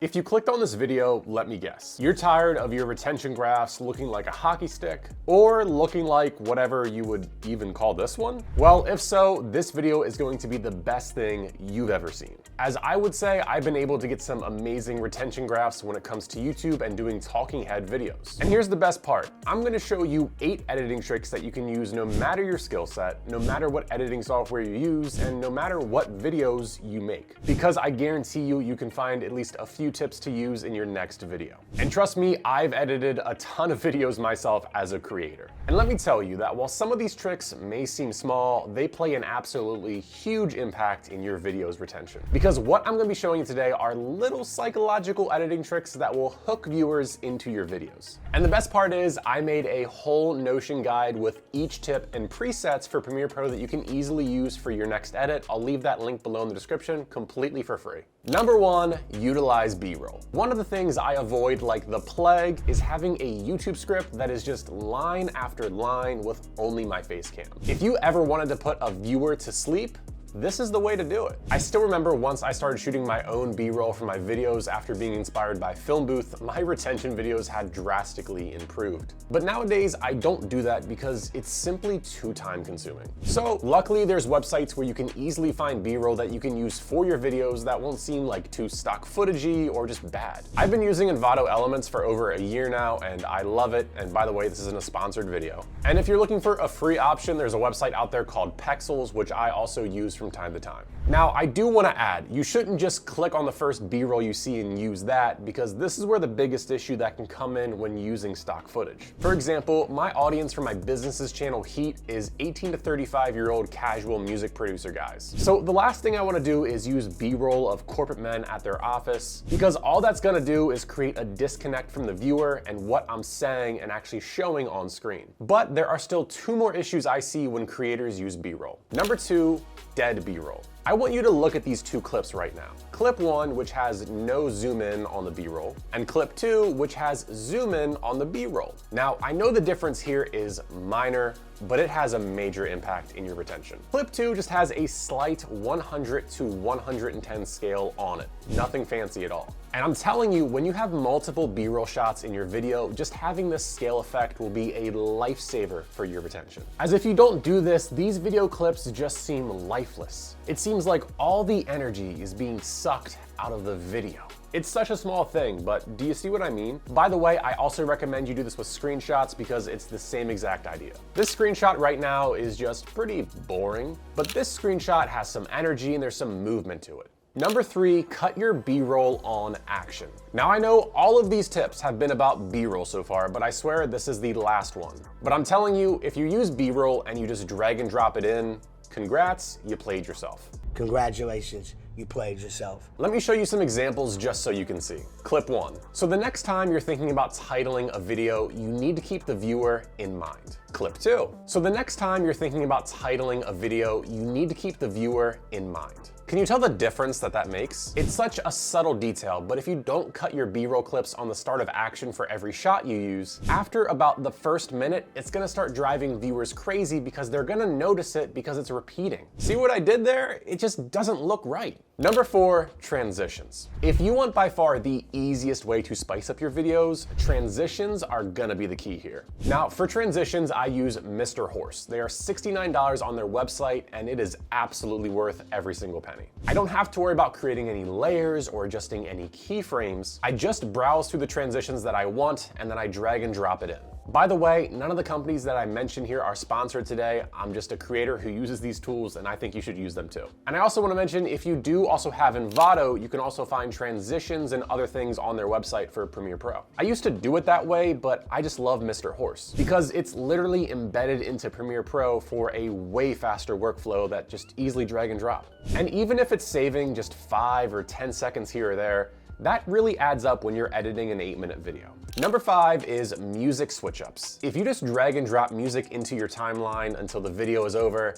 If you clicked on this video, let me guess. You're tired of your retention graphs looking like a hockey stick or looking like whatever you would even call this one? Well, if so, this video is going to be the best thing you've ever seen. As I would say, I've been able to get some amazing retention graphs when it comes to YouTube and doing talking head videos. And here's the best part. I'm gonna show you 8 editing tricks that you can use no matter your skill set, no matter what editing software you use, and no matter what videos you make. Because I guarantee you can find at least a few tips to use in your next video. And trust me, I've edited a ton of videos myself as a creator. And let me tell you that while some of these tricks may seem small, they play an absolutely huge impact in your video's retention. Because what I'm gonna be showing you today are little psychological editing tricks that will hook viewers into your videos. And the best part is I made a whole Notion guide with each tip and presets for Premiere Pro that you can easily use for your next edit. I'll leave that link below in the description completely for free. Number 1, utilize B-roll. One of the things I avoid like the plague is having a YouTube script that is just line after line with only my face cam. If you ever wanted to put a viewer to sleep, this is the way to do it. I still remember once I started shooting my own B-roll for my videos after being inspired by Film Booth, my retention videos had drastically improved. But nowadays, I don't do that because it's simply too time consuming. So luckily, there's websites where you can easily find B-roll that you can use for your videos that won't seem like too stock footagey or just bad. I've been using Envato Elements for over a year now, and I love it. And by the way, this isn't a sponsored video. And if you're looking for a free option, there's a website out there called Pexels, which I also use from time to time. Now, I do want to add, you shouldn't just click on the first B-roll you see and use that, because this is where the biggest issue that can come in when using stock footage. For example, my audience for my business's channel Heat is 18 to 35-year-old casual music producer guys. So the last thing I want to do is use B-roll of corporate men at their office, because all that's going to do is create a disconnect from the viewer and what I'm saying and actually showing on screen. But there are still 2 more issues I see when creators use B-roll. Number 2, dead B-roll. I want you to look at these 2 clips right now. Clip 1, which has no zoom in on the B-roll, and clip 2, which has zoom in on the B-roll. Now, I know the difference here is minor, but it has a major impact in your retention. Clip 2 just has a slight 100 to 110 scale on it. Nothing fancy at all. And I'm telling you, when you have multiple B-roll shots in your video, just having this scale effect will be a lifesaver for your retention. As if you don't do this, these video clips just seem lifeless. It seems like all the energy is being sucked out of the video. It's such a small thing, but do you see what I mean? By the way, I also recommend you do this with screenshots because it's the same exact idea. This screenshot right now is just pretty boring, but this screenshot has some energy and there's some movement to it. Number 3, cut your B-roll on action. Now I know all of these tips have been about B-roll so far, but I swear this is the last one. But I'm telling you, if you use B-roll and you just drag and drop it in, congrats, you played yourself. Congratulations, you played yourself. Let me show you some examples just so you can see. Clip 1. So the next time you're thinking about titling a video, you need to keep the viewer in mind. Clip 2. So the next time you're thinking about titling a video, you need to keep the viewer in mind. Can you tell the difference that makes? It's such a subtle detail, but if you don't cut your B-roll clips on the start of action for every shot you use, after about the first minute, it's gonna start driving viewers crazy because they're gonna notice it because it's repeating. See what I did there? It just doesn't look right. Number 4, transitions. If you want by far the easiest way to spice up your videos, transitions are gonna be the key here. Now, for transitions, I use Mr. Horse. They are $69 on their website, and it is absolutely worth every single penny. I don't have to worry about creating any layers or adjusting any keyframes. I just browse through the transitions that I want, and then I drag and drop it in. By the way, none of the companies that I mentioned here are sponsored today. I'm just a creator who uses these tools, and I think you should use them too. And I also want to mention, if you do also have Envato, you can also find transitions and other things on their website for Premiere Pro. I used to do it that way, but I just love Mr. Horse because it's literally embedded into Premiere Pro for a way faster workflow that just easily drag and drop. And even if it's saving just 5 or 10 seconds here or there, that really adds up when you're editing an 8-minute video. Number 5 is music switch-ups. If you just drag and drop music into your timeline until the video is over,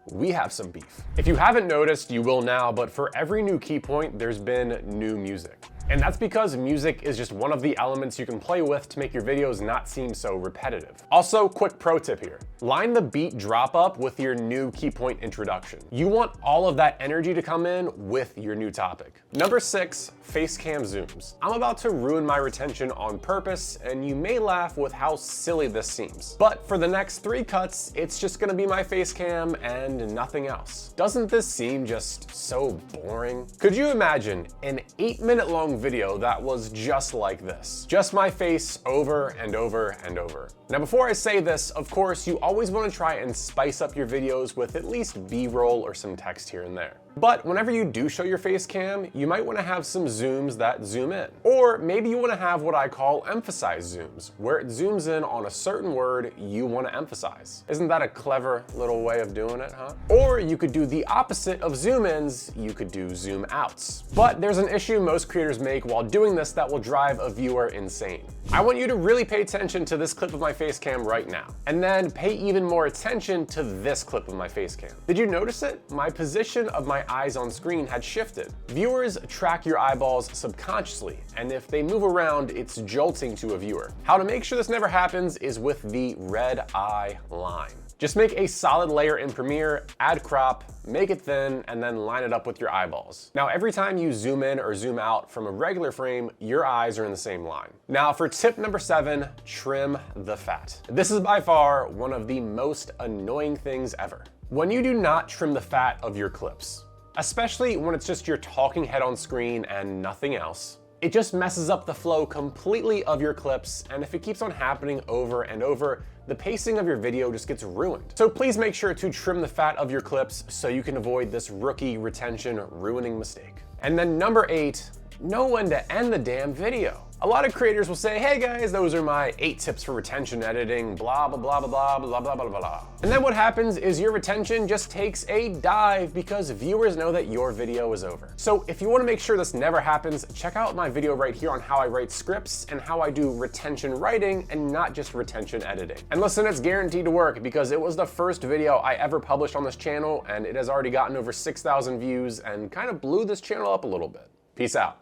we have some beef. If you haven't noticed, you will now, but for every new key point, there's been new music. And that's because music is just one of the elements you can play with to make your videos not seem so repetitive. Also, quick pro tip here. Line the beat drop up with your new key point introduction. You want all of that energy to come in with your new topic. Number 6, Facecam zooms. I'm about to ruin my retention on purpose, and you may laugh with how silly this seems. But for the next 3 cuts, it's just gonna be my Facecam and nothing else. Doesn't this seem just so boring? Could you imagine an 8-minute long video that was just like this? Just my face over and over and over. Now, before I say this, of course, you always want to try and spice up your videos with at least B-roll or some text here and there. But whenever you do show your face cam, you might want to have some zooms that zoom in. Or maybe you want to have what I call emphasize zooms, where it zooms in on a certain word you want to emphasize. Isn't that a clever little way of doing it, huh? Or you could do the opposite of zoom ins, you could do zoom outs. But there's an issue most creators make while doing this that will drive a viewer insane. I want you to really pay attention to this clip of my face cam right now, and then pay even more attention to this clip of my face cam. Did you notice it? My position of my eyes on screen had shifted. Viewers track your eyeballs subconsciously, and if they move around, it's jolting to a viewer. How to make sure this never happens is with the red eye line. Just make a solid layer in Premiere, add crop, make it thin, and then line it up with your eyeballs. Now, every time you zoom in or zoom out from a regular frame, your eyes are in the same line. Now, for tip number 7, trim the fat. This is by far one of the most annoying things ever. When you do not trim the fat of your clips, especially when it's just your talking head on screen and nothing else, it just messes up the flow completely of your clips, and if it keeps on happening over and over, the pacing of your video just gets ruined. So please make sure to trim the fat of your clips so you can avoid this rookie retention ruining mistake. And then number 8, know when to end the damn video. A lot of creators will say, hey guys, those are my 8 tips for retention editing, blah, blah, blah, blah, blah, blah, blah, blah, blah. And then what happens is your retention just takes a dive because viewers know that your video is over. So if you want to make sure this never happens, check out my video right here on how I write scripts and how I do retention writing and not just retention editing. And listen, it's guaranteed to work because it was the first video I ever published on this channel, and it has already gotten over 6,000 views and kind of blew this channel up a little bit. Peace out.